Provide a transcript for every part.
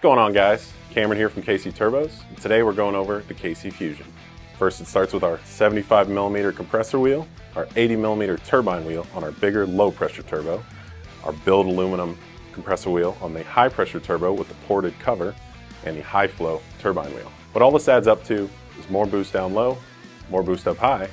going on, guys? Cameron here from KC Turbos, and today we're going over the KC Fusion. First, it starts with our 75mm compressor wheel, our 80mm turbine wheel on our bigger low pressure turbo, our billet aluminum compressor wheel on the high pressure turbo with the ported cover, and the high flow turbine wheel. What all this adds up to is more boost down low, more boost up high,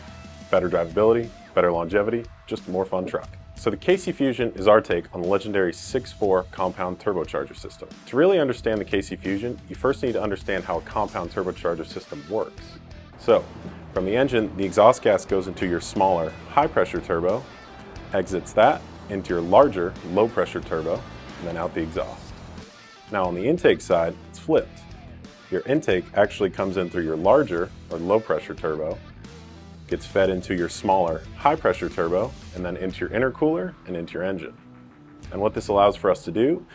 better drivability, better longevity, just a more fun truck. So the KC Fusion is our take on the legendary 6.4 compound turbocharger system. To really understand the KC Fusion, you first need to understand how a compound turbocharger system works. So, from the engine, the exhaust gas goes into your smaller high pressure turbo, exits that into your larger low pressure turbo, and then out the exhaust. Now on the intake side, it's flipped. Your intake actually comes in through your larger or low pressure turbo, gets fed into your smaller high pressure turbo, and then into your intercooler and into your engine. And what this allows for us to do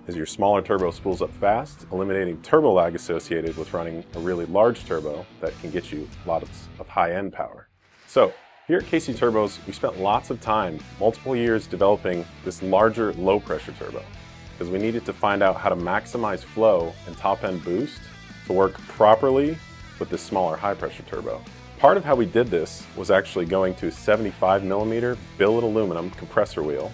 is your smaller turbo spools up fast, eliminating turbo lag associated with running a really large turbo that can get you lots of high-end power. So here at KC Turbos, we spent lots of time, multiple years, developing this larger low pressure turbo because we needed to find out how to maximize flow and top-end boost to work properly with this smaller high pressure turbo. Part of how we did this was actually going to a 75mm billet aluminum compressor wheel,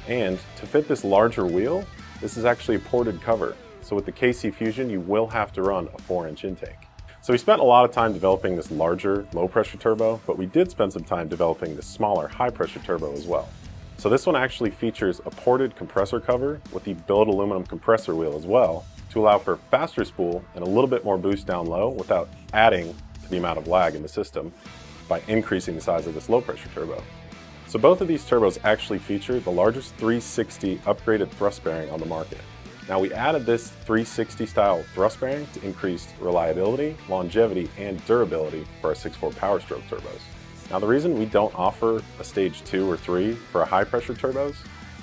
and to fit this larger wheel, this is actually a ported cover. So with the KC Fusion, you will have to run a 4-inch intake. So we spent a lot of time developing this larger low pressure turbo, but we did spend some time developing the smaller high pressure turbo as well. So this one actually features a ported compressor cover with the billet aluminum compressor wheel as well to allow for faster spool and a little bit more boost down low without adding to the amount of lag in the system by increasing the size of this low pressure turbo. So both of these turbos actually feature the largest 360 upgraded thrust bearing on the market. Now we added this 360 style thrust bearing to increase reliability, longevity, and durability for our 6.4 Powerstroke turbos. Now the reason we don't offer a stage 2 or 3 for our high pressure turbos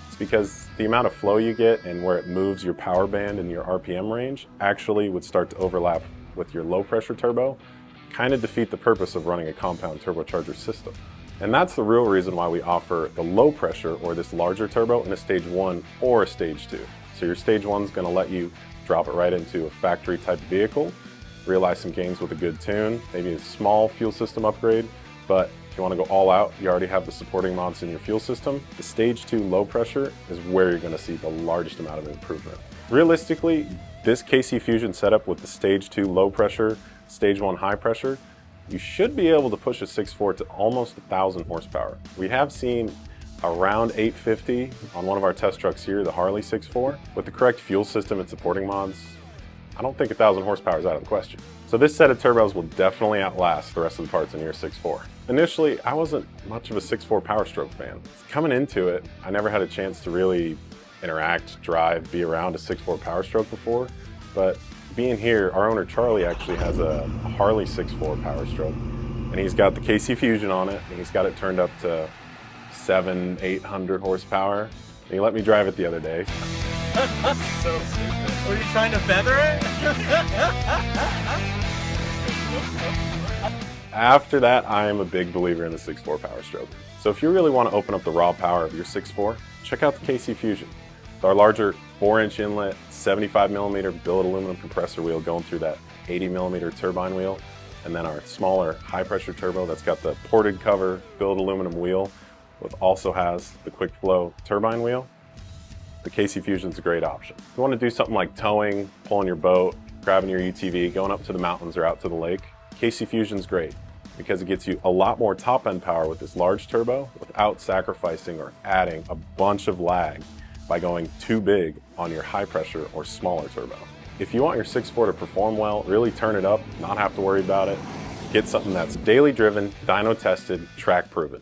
is because the amount of flow you get and where it moves your power band and your RPM range actually would start to overlap with your low pressure turbo, kind of defeat the purpose of running a compound turbocharger system. And that's the real reason why we offer the low pressure or this larger turbo in a stage 1 or a stage 2. So your stage 1 is going to let you drop it right into a factory type vehicle, realize some gains with a good tune, maybe a small fuel system upgrade, but if you want to go all out, you already have the supporting mods in your fuel system. The stage 2 low pressure is where you're going to see the largest amount of improvement. Realistically, this KC Fusion setup with the stage 2 low pressure, stage 1 high pressure, you should be able to push a 6.4 to almost 1,000 horsepower. We have seen around 850 on one of our test trucks here, the Harley 6.4. With the correct fuel system and supporting mods, I don't think 1,000 horsepower is out of the question. So this set of turbos will definitely outlast the rest of the parts in your 6.4. Initially, I wasn't much of a 6.4 Powerstroke fan. Coming into it, I never had a chance to really interact, drive, be around a 6.4 Powerstroke before, but being here, our owner Charlie actually has a Harley 6.4 Powerstroke, and he's got the KC Fusion on it, and he's got it turned up to 700-800 horsepower. And he let me drive it the other day. So stupid. Were you trying to feather it? After that, I am a big believer in the 6.4 Powerstroke. So if you really want to open up the raw power of your 6.4, check out the KC Fusion. With our larger 4-inch inlet, 75mm billet aluminum compressor wheel going through that 80mm turbine wheel, and then our smaller high pressure turbo that's got the ported cover billet aluminum wheel, which also has the quick flow turbine wheel, the KC Fusion's a great option. If you want to do something like towing, pulling your boat, grabbing your UTV, going up to the mountains or out to the lake, KC Fusion's great because it gets you a lot more top end power with this large turbo without sacrificing or adding a bunch of lag by going too big on your high pressure or smaller turbo. If you want your 6.4 to perform well, really turn it up, not have to worry about it, get something that's daily driven, dyno tested, track proven.